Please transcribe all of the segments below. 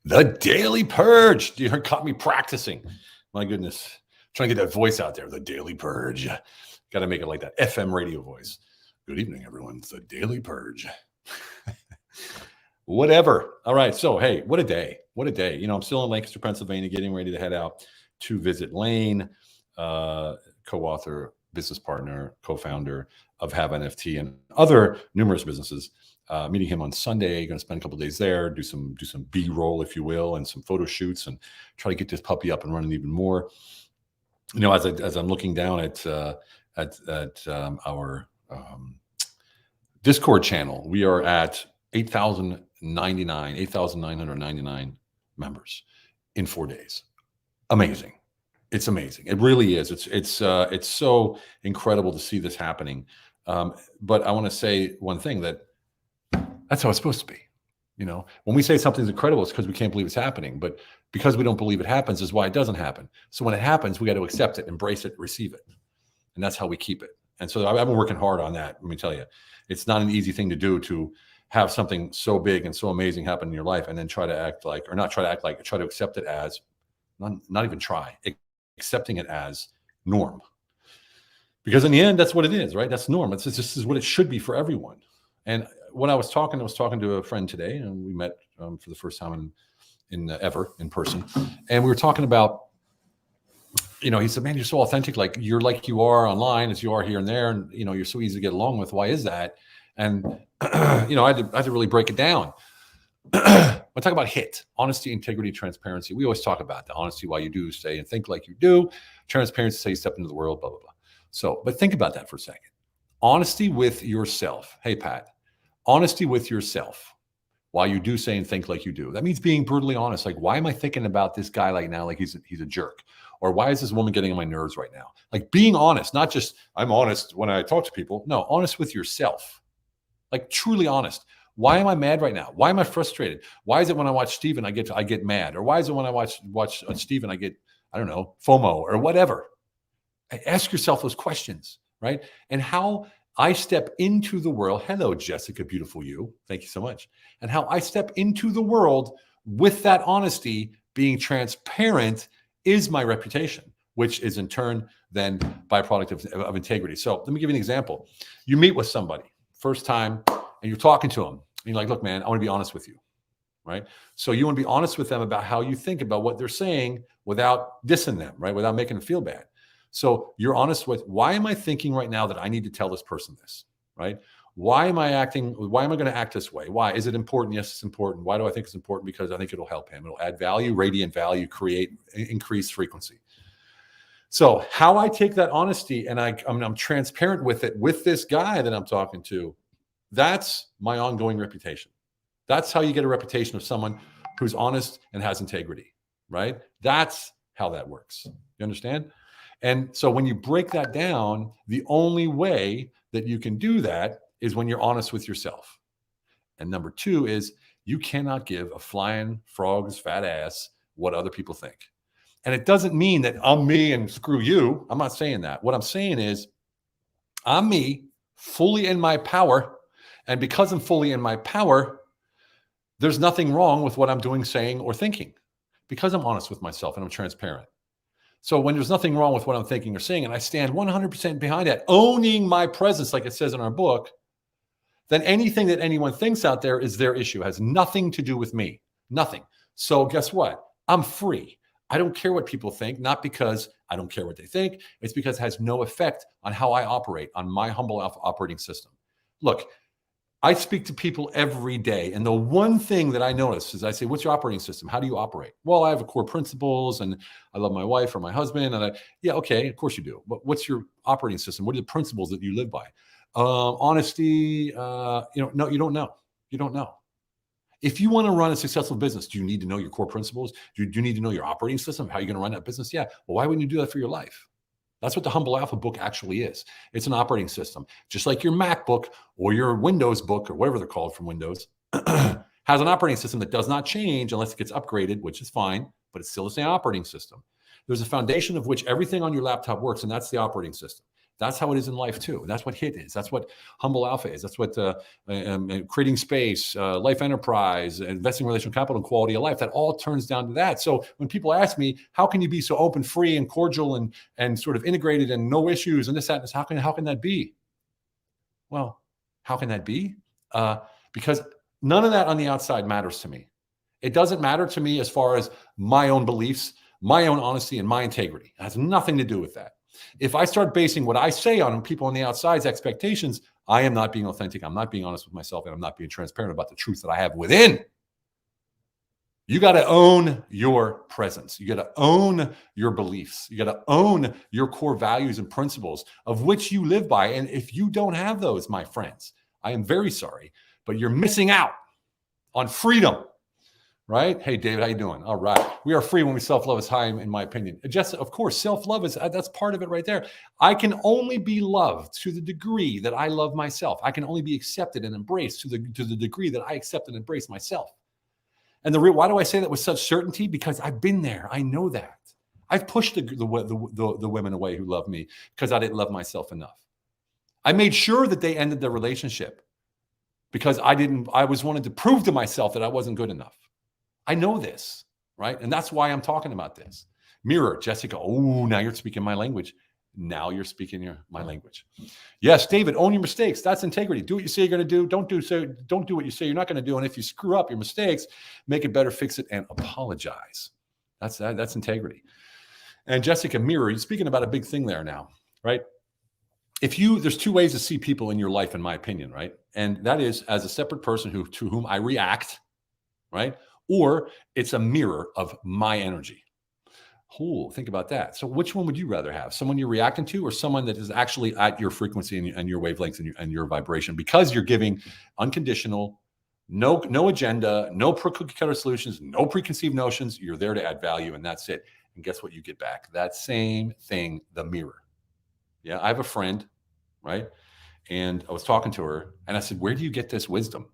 The Daily Purge. You caught me practicing. My goodness. Trying to get that voice out there. The Daily Purge. Got to make it like that FM radio voice. Good evening, everyone. It's the Daily Purge. Whatever. All right. So, hey, what a day. What a day. You know, I'm still in Lancaster, Pennsylvania, getting ready to head out to visit Lane, co-author, business partner, co-founder of Have NFT and other numerous businesses. Meeting him on Sunday, going to spend a couple of days there, do some B-roll, if you will, and some photo shoots, and try to get this puppy up and running even more. You know, as I'm looking down at our Discord channel, we are at 8,999 members in 4 days. Amazing. It's amazing. It really is. It's so incredible to see this happening. But I want to say one thing, that that's how it's supposed to be. You know, when we say something's incredible, it's because we can't believe it's happening. But because we don't believe it happens is why it doesn't happen. So when it happens, we got to accept it, embrace it, receive it. And that's how we keep it. And so I've been working hard on that. Let me tell you, it's not an easy thing to do, to have something so big and so amazing happen in your life and then try to accept it as, not even try, accepting it as norm. Because in the end, that's what it is, right? That's norm. This is what it should be for everyone. And when I was talking to a friend today, and we met for the first time ever in person. And we were talking about, you know, he said, man, you're so authentic. Like you are online as you are here and there. And, you know, you're so easy to get along with. Why is that? And, you know, I had to really break it down. I talk about HIT, honesty, integrity, transparency. We always talk about the honesty, why you do say and think like you do. Transparency, say you step into the world, blah, blah, blah. So, but think about that for a second. Honesty with yourself. Hey, Pat, honesty with yourself. Why you do say and think like you do. That means being brutally honest. Like, why am I thinking about this guy like now, like he's a jerk? Or why is this woman getting on my nerves right now? Like being honest, not just I'm honest when I talk to people. No, honest with yourself. Like truly honest. Why am I mad right now? Why am I frustrated? Why is it when I watch Steven, I get mad? Or why is it when I watch Steven, I get, I don't know, FOMO or whatever? Ask yourself those questions, right? And how I step into the world. Hello, Jessica, beautiful you. Thank you so much. And how I step into the world with that honesty, being transparent, is my reputation, which is in turn then byproduct of integrity. So let me give you an example. You meet with somebody first time and you're talking to them. And you're like, look, man, I want to be honest with you, right? So you want to be honest with them about how you think about what they're saying without dissing them, right? Without making them feel bad. So you're honest with, why am I thinking right now that I need to tell this person this, right? Why am I going to act this way? Why? Is it important? Yes, it's important. Why do I think it's important? Because I think it'll help him. It'll add value, radiant value, create increased frequency. So how I take that honesty and I'm transparent with it with this guy that I'm talking to, that's my ongoing reputation. That's how you get a reputation of someone who's honest and has integrity, right? That's how that works. You understand? And so when you break that down, the only way that you can do that is when you're honest with yourself. And number two is you cannot give a flying frog's fat ass what other people think. And it doesn't mean that I'm me and screw you. I'm not saying that. What I'm saying is I'm me, fully in my power. And because I'm fully in my power, there's nothing wrong with what I'm doing, saying, or thinking, because I'm honest with myself and I'm transparent. So when there's nothing wrong with what I'm thinking or saying, and I stand 100% behind that, owning my presence, like it says in our book, then anything that anyone thinks out there is their issue. It has nothing to do with me. Nothing. So guess what? I'm free. I don't care what people think, not because I don't care what they think. It's because it has no effect on how I operate, on my humble alpha operating system. Look, I speak to people every day. And the one thing that I notice is I say, what's your operating system? How do you operate? Well, I have core principles and I love my wife or my husband. And yeah, okay, of course you do. But what's your operating system? What are the principles that you live by? Honesty, no, you don't know. You don't know. If you want to run a successful business, do you need to know your core principles? Do you need to know your operating system? How you're going to run that business? Yeah. Well, why wouldn't you do that for your life? That's what the Humble Alpha book actually is. It's an operating system. Just like your MacBook or your Windows book or whatever they're called from Windows has an operating system that does not change unless it gets upgraded, which is fine, but it's still the same operating system. There's a foundation of which everything on your laptop works, and that's the operating system. That's how it is in life too. That's what HIT is. That's what Humble Alpha is. That's what creating space, life enterprise, investing in relational capital, and quality of life. That all turns down to that. So when people ask me, how can you be so open, free, and cordial, and sort of integrated, and no issues, and this, that, and this, how can that be? Well, how can that be? Because none of that on the outside matters to me. It doesn't matter to me as far as my own beliefs, my own honesty, and my integrity. It has nothing to do with that. If I start basing what I say on people on the outside's expectations, I am not being authentic. I'm not being honest with myself, and I'm not being transparent about the truth that I have within. You got to own your presence. You got to own your beliefs. You got to own your core values and principles of which you live by. And if you don't have those, my friends, I am very sorry, but you're missing out on freedom. Right? Hey, David, how you doing? All right. We are free when we self-love is high, in my opinion. Just, of course, self-love that's part of it right there. I can only be loved to the degree that I love myself. I can only be accepted and embraced to the degree that I accept and embrace myself. And why do I say that with such certainty? Because I've been there. I know that. I've pushed the women away who love me because I didn't love myself enough. I made sure that they ended the relationship because I was wanting to prove to myself that I wasn't good enough. I know this, right? And that's why I'm talking about this. Mirror, Jessica. Oh, now you're speaking my language. Now you're speaking my language. Yes, David, own your mistakes. That's integrity. Do what you say you're going to do. Don't do what you say you're not going to do. And if you screw up your mistakes, make it better, fix it, and apologize. That's integrity. And Jessica, mirror, you're speaking about a big thing there now, right? There's two ways to see people in your life, in my opinion, right? And that is as a separate person to whom I react, right? Or it's a mirror of my energy. Oh, think about that. So which one would you rather have? Someone you're reacting to, or someone that is actually at your frequency and your wavelengths and your vibration? Because you're giving unconditional, no agenda, no cookie cutter solutions, no preconceived notions. You're there to add value, and that's it. And guess what you get back? That same thing, the mirror. Yeah, I have a friend, right? And I was talking to her, and I said, where do you get this wisdom,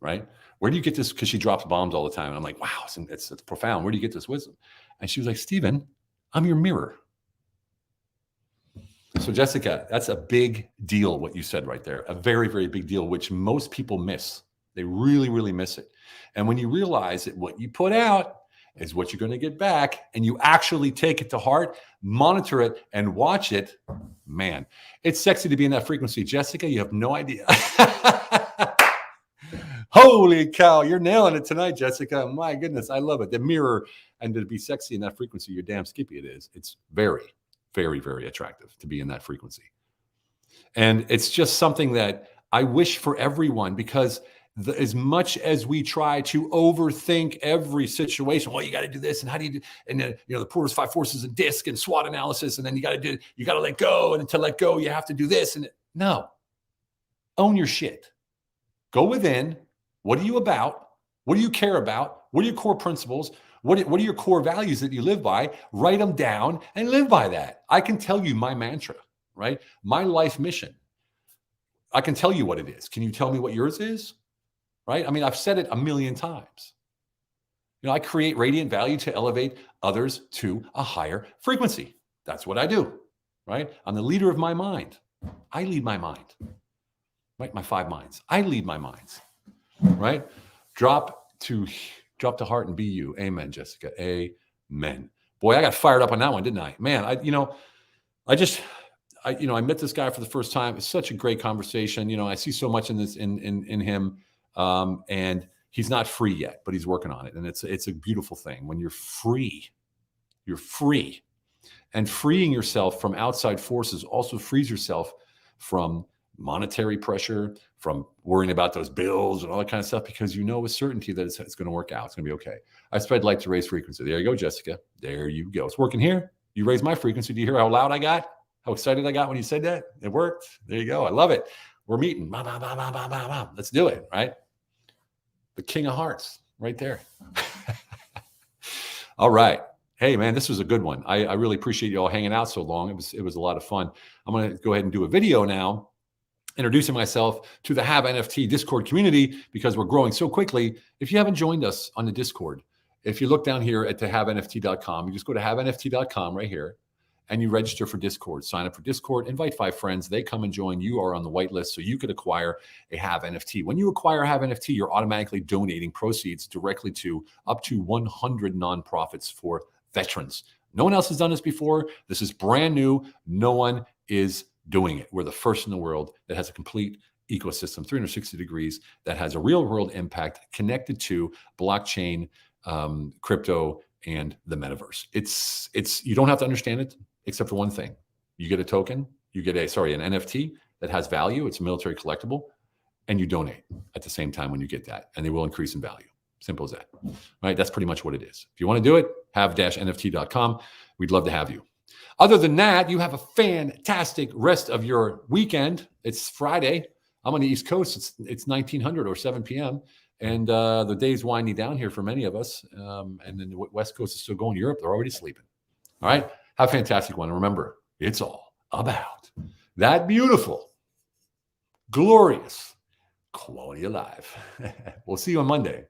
right? Where do you get this? Because she drops bombs all the time. And I'm like, wow, it's profound. Where do you get this wisdom? And she was like, Stephen, I'm your mirror. So Jessica, that's a big deal, what you said right there. A very, very big deal, which most people miss. They really, really miss it. And when you realize that what you put out is what you're going to get back, and you actually take it to heart, monitor it, and watch it, man, it's sexy to be in that frequency. Jessica, you have no idea. Holy cow, you're nailing it tonight, Jessica. My goodness, I love it. The mirror, and to be sexy in that frequency, you're damn skippy it is. It's very, very, very attractive to be in that frequency. And it's just something that I wish for everyone, because as much as we try to overthink every situation, well, you got to do this, and how do you do, and then, the Porter's 5 forces and DISC and SWOT analysis, and then you got to let go, and to let go, you have to do this. And no, own your shit. Go within. What are you about? What do you care about? What are your core principles? What are your core values that you live by? Write them down and live by that. I can tell you my mantra, right? My life mission. I can tell you what it is. Can you tell me what yours is? Right? I mean, I've said it a million times. I create radiant value to elevate others to a higher frequency. That's what I do, right? I'm the leader of my mind. I lead my mind, right? My 5 minds. I lead my minds. Right? Drop to heart and be you. Amen, Jessica. Amen. Boy, I got fired up on that one, didn't I? Man, I met this guy for the first time. It's such a great conversation. I see so much in this, in him. And he's not free yet, but he's working on it. And it's a beautiful thing. When you're free, and freeing yourself from outside forces also frees yourself from monetary pressure, from worrying about those bills and all that kind of stuff, because with certainty that it's going to work out. It's going to be okay. I spread light to raise frequency. There you go, Jessica. There you go. It's working here. You raised my frequency. Do you hear how loud I got? How excited I got when you said that? It worked. There you go. I love it. We're meeting. Let's do it, right? The King of Hearts right there. All right. Hey, man, this was a good one. I really appreciate you all hanging out so long. It was a lot of fun. I'm going to go ahead and do a video now, introducing myself to the Have NFT Discord community, because we're growing so quickly. If you haven't joined us on the Discord, if you look down here at thehavenft.com, you just go to havenft.com right here, and you register for Discord. Sign up for Discord, invite 5 friends. They come and join. You are on the whitelist, so you could acquire a Have NFT. When you acquire a Have NFT, you're automatically donating proceeds directly to up to 100 nonprofits for veterans. No one else has done this before. This is brand new. No one is doing it. We're the first in the world that has a complete ecosystem, 360 degrees, that has a real world impact connected to blockchain, crypto, and the metaverse. It's you don't have to understand it except for one thing. You get a token, you get an NFT that has value. It's a military collectible, and you donate at the same time when you get that, and they will increase in value. Simple as that. All right, that's pretty much what it is. If you want to do it, have-nft.com. We'd love to have you. Other than that, you have a fantastic rest of your weekend. It's Friday. I'm on the East Coast. It's 1900 or 7 p.m. And the day's winding down here for many of us. And then the West Coast is still going. Europe, they're already sleeping. All right. Have a fantastic one. And remember, it's all about that beautiful, glorious colonial life. We'll see you on Monday.